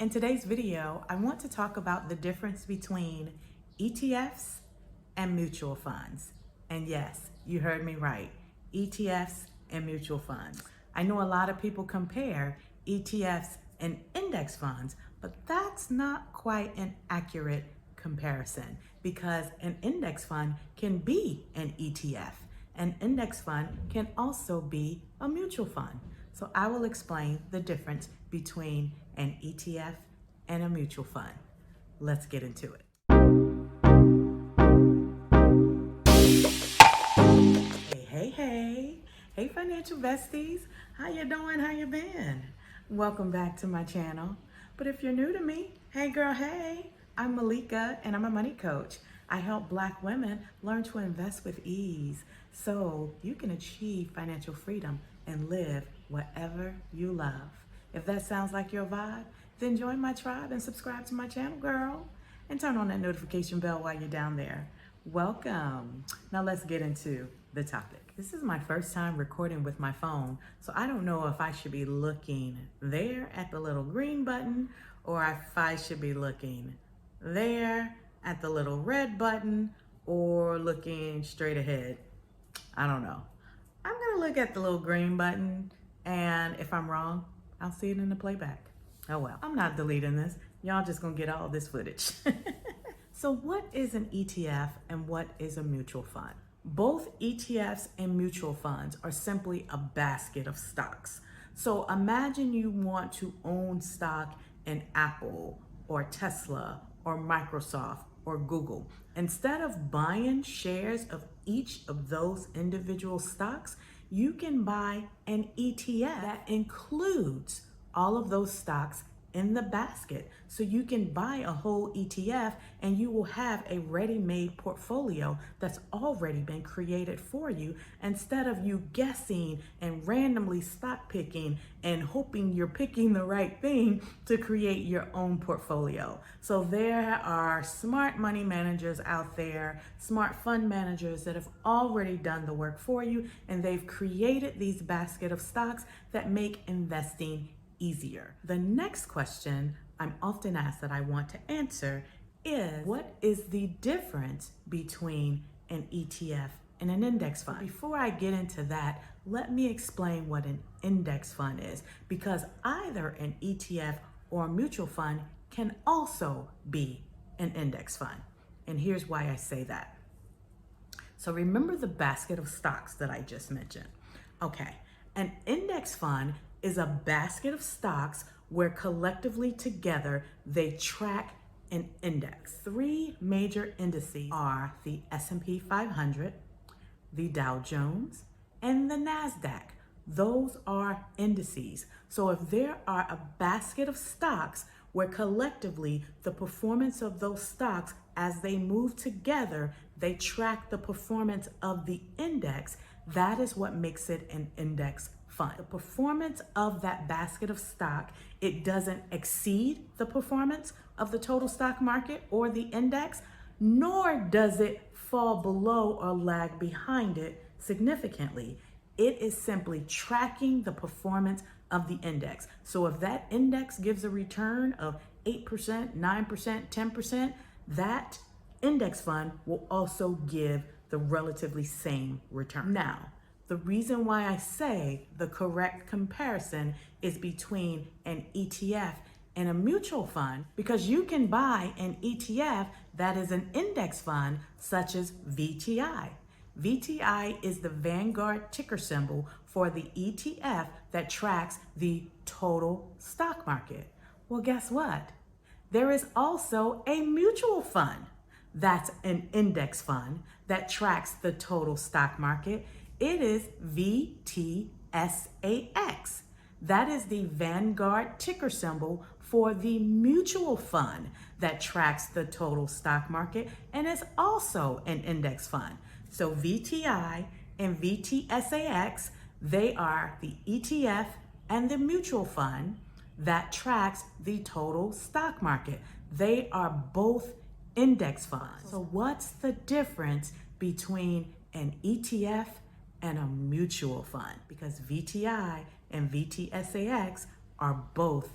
In today's video, I want to talk about the difference between ETFs and mutual funds. And yes, you heard me right, ETFs and mutual funds. I know a lot of people compare ETFs and index funds, but that's not quite an accurate comparison because an index fund can be an ETF. An index fund can also be a mutual fund. So I will explain the difference between an ETF and a mutual fund. Let's get into it. Hey financial besties. How you doing? How you been? Welcome back to my channel. But if you're new to me, hey girl, hey. I'm Malika and I'm a money coach. I help Black women learn to invest with ease so you can achieve financial freedom and live whatever you love. If that sounds like your vibe, then join my tribe and subscribe to my channel, girl. And turn on that notification bell while you're down there. Welcome. Now let's get into the topic. This is my first time recording with my phone, so I don't know if I should be looking there at the little green button or if I should be looking there at the little red button or looking straight ahead. I don't know. I'm gonna look at the little green button, and if I'm wrong, I'll see it in the playback. Oh well, I'm not deleting this. Y'all just gonna get all this footage. So what is an ETF and what is a mutual fund? Both ETFs and mutual funds are simply a basket of stocks. So imagine you want to own stock in Apple or Tesla or Microsoft or Google. Instead of buying shares of each of those individual stocks, you can buy an ETF that includes all of those stocks in the basket. So you can buy a whole ETF and you will have a ready-made portfolio that's already been created for you instead of you guessing and randomly stock picking and hoping you're picking the right thing to create your own portfolio. So there are smart money managers out there, smart fund managers that have already done the work for you, and they've created these basket of stocks that make investing easier. The next question I'm often asked that I want to answer is, what is the difference between an ETF and an index fund? Before I get into that, let me explain what an index fund is, because either an ETF or a mutual fund can also be an index fund. And here's why I say that. So remember the basket of stocks that I just mentioned. Okay, an index fund is a basket of stocks where collectively together they track an index. Three major indices are the S&P 500, the Dow Jones, and the NASDAQ. Those are indices. So if there are a basket of stocks where collectively the performance of those stocks as they move together, they track the performance of the index, that is what makes it an index fund. The performance of that basket of stock, it doesn't exceed the performance of the total stock market or the index, nor does it fall below or lag behind it significantly. It is simply tracking the performance of the index. So if that index gives a return of 8%, 9%, 10%, that index fund will also give the relatively same return. Now, the reason why I say the correct comparison is between an ETF and a mutual fund, because you can buy an ETF that is an index fund such as VTI. VTI is the Vanguard ticker symbol for the ETF that tracks the total stock market. Well, guess what? There is also a mutual fund that's an index fund that tracks the total stock market. It is VTSAX. That is the Vanguard ticker symbol for the mutual fund that tracks the total stock market and is also an index fund. So VTI and VTSAX, they are the ETF and the mutual fund that tracks the total stock market. They are both index funds. So what's the difference between an ETF and a mutual fund? Because VTI and VTSAX are both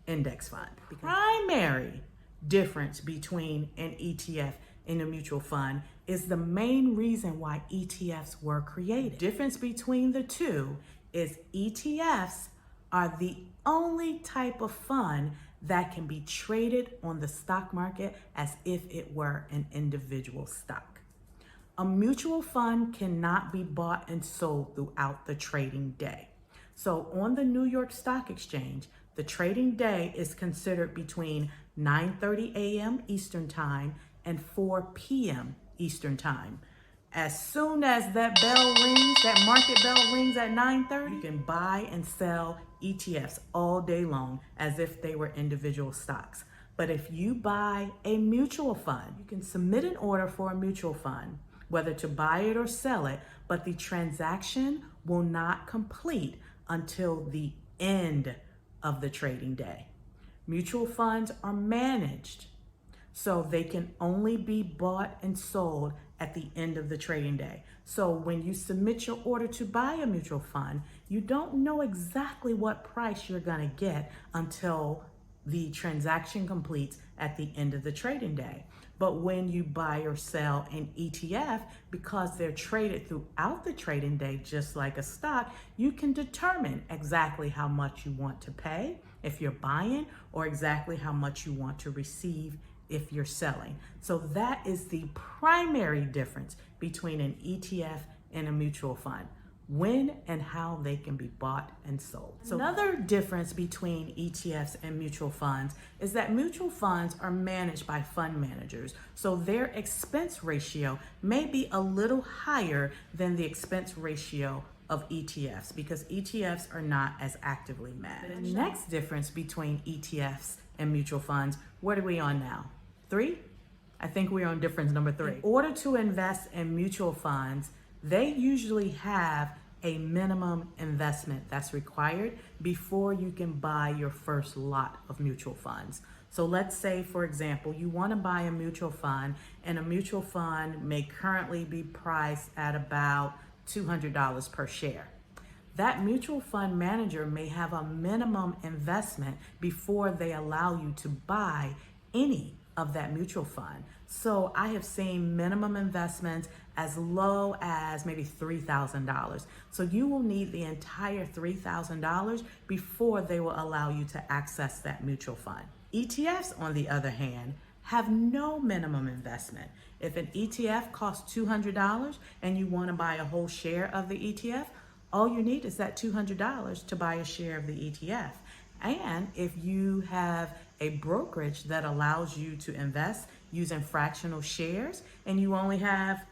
index fund. The primary difference between an ETF and a mutual fund is the main reason why ETFs were created. The difference between the two is ETFs are the only type of fund that can be traded on the stock market as if it were an individual stock. A mutual fund cannot be bought and sold throughout the trading day. So on the New York Stock Exchange, the trading day is considered between 9:30 a.m. Eastern Time and 4 p.m. Eastern Time. As soon as that bell rings, that market bell rings at 9:30, you can buy and sell ETFs all day long as if they were individual stocks. But if you buy a mutual fund, you can submit an order for a mutual fund, whether to buy it or sell it, but the transaction will not complete until the end of the trading day. Mutual funds are managed, so they can only be bought and sold at the end of the trading day. So when you submit your order to buy a mutual fund, you don't know exactly what price you're gonna get until the transaction completes at the end of the trading day. But when you buy or sell an ETF, because they're traded throughout the trading day, just like a stock, you can determine exactly how much you want to pay if you're buying or exactly how much you want to receive if you're selling. So that is the primary difference between an ETF and a mutual fund, when and how they can be bought and sold. So another difference between ETFs and mutual funds is that mutual funds are managed by fund managers. So their expense ratio may be a little higher than the expense ratio of ETFs because ETFs are not as actively managed. The next difference between ETFs and mutual funds, what are we on now? 3? I think we're on difference number 3. In order to invest in mutual funds, they usually have a minimum investment that's required before you can buy your first lot of mutual funds. So let's say, for example, you want to buy a mutual fund, and a mutual fund may currently be priced at about $200 per share. That mutual fund manager may have a minimum investment before they allow you to buy any of that mutual fund. So I have seen minimum investments as low as maybe $3,000. So you will need the entire $3,000 before they will allow you to access that mutual fund. ETFs, on the other hand, have no minimum investment. If an ETF costs $200 and you want to buy a whole share of the ETF, all you need is that $200 to buy a share of the ETF. And if you have a brokerage that allows you to invest using fractional shares and you only have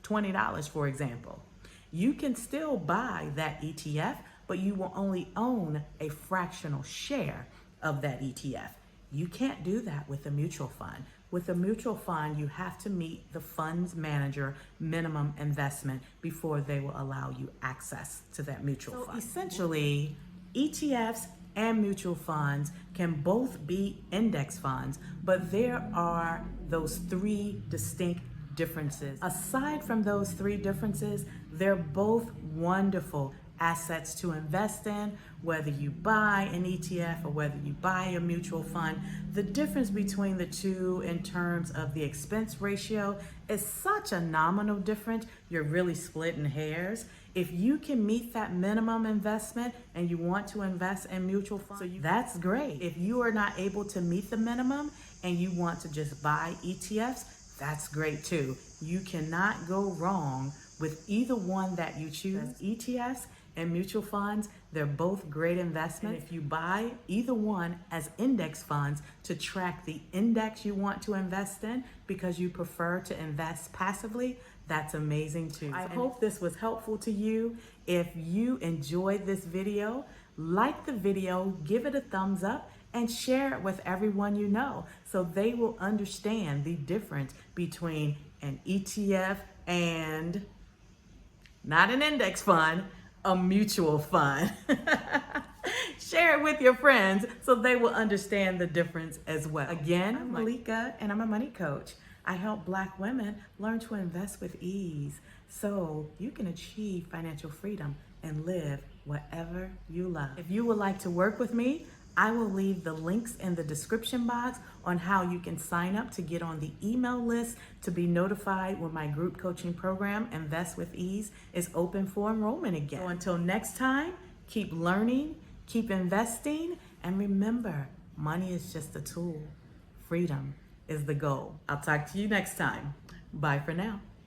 $20, for example, you can still buy that ETF, but you will only own a fractional share of that ETF. You can't do that with a mutual fund. With a mutual fund, you have to meet the fund's manager minimum investment before they will allow you access to that mutual fund. Essentially, ETFs and mutual funds can both be index funds, but there are those 3 distinct differences. Aside from those 3 differences, they're both wonderful assets to invest in, whether you buy an ETF or whether you buy a mutual fund. The difference between the two in terms of the expense ratio is such a nominal difference, you're really splitting hairs. If you can meet that minimum investment and you want to invest in mutual funds, that's great. If you are not able to meet the minimum and you want to just buy ETFs, that's great too. You cannot go wrong with either one that you choose. ETFs and mutual funds, they're both great investments. If you buy either one as index funds to track the index you want to invest in because you prefer to invest passively, that's amazing too. I hope this was helpful to you. If you enjoyed this video, like the video, give it a thumbs up, and share it with everyone you know so they will understand the difference between an ETF and not an index fund, a mutual fund. Share it with your friends so they will understand the difference as well. Again, I'm Malika and I'm a money coach. I help Black women learn to invest with ease so you can achieve financial freedom and live whatever you love. If you would like to work with me, I will leave the links in the description box on how you can sign up to get on the email list to be notified when my group coaching program, Invest with Ease, is open for enrollment again. So until next time, keep learning, keep investing, and remember, money is just a tool. Freedom is the goal. I'll talk to you next time. Bye for now.